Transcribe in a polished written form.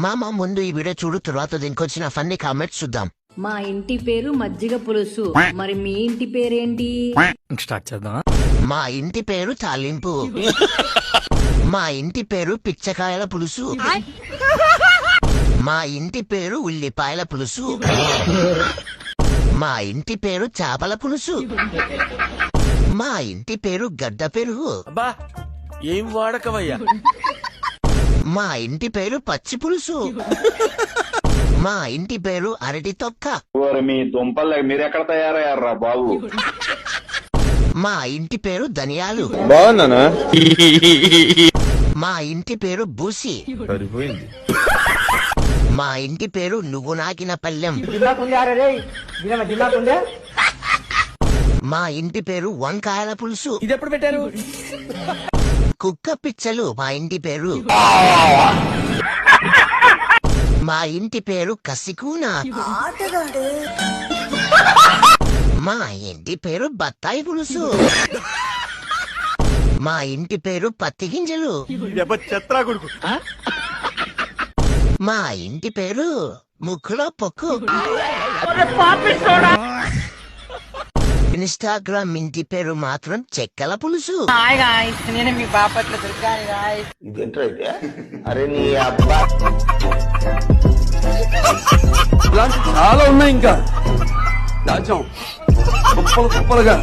మామ ముందు ఈ వీడియో చూడు, తర్వాత దీనికి వచ్చిన ఫన్నీ కామెంట్స్ చూద్దాం. మా ఇంటి పేరు మజ్జిగ పులుసు, మరి మీ ఇంటి పేరేంటి? స్టార్ట్ చేద్దాం. మా ఇంటి పేరు తాలింపు. మా ఇంటి పేరు పిచ్చకాయల పులుసు. మా ఇంటి పేరు ఉల్లిపాయల పులుసు. మా ఇంటి పేరు చేపల పులుసు. మా ఇంటి పేరు గడ్డ పెరుగు. అబ్బా ఏం వాడకవయ్యా. మా ఇంటి పేరు పచ్చి పులుసు. మా ఇంటి పేరు అరటి తొక్క. మీ దుంపలు మీరెక్కడ తయారయ్యారా బాబు? మా ఇంటి పేరు ధనియాలు. బాగుందనా? మా ఇంటి పేరు బూసి. సరిపోయింది. మా ఇంటి పేరు నువ్వు నాకిన పల్లెం. మా ఇంటి పేరు వంకాయల పులుసు. ఇది ఎప్పుడు పెట్టారు? కుక్క పిచ్చలు మా ఇంటి పేరు. మా ఇంటి పేరు కసికూన. మా ఇంటి పేరు బత్తాయి పులుసు. మా ఇంటి పేరు పత్తి గింజలు. మా ఇంటి పేరు ముక్కులో పొక్కు. ఇన్స్టాగ్రామ్ ఇంటి పేరు మాత్రం చెక్కల పులుసు. నేను మీ బాపట్ల దొరికాను. ఇదేంట్రా అయితే? అరే నీ అబ్బా, ఇలాంటి చాలా ఉన్నాయి ఇంకా దాచాం కుప్పలుగా.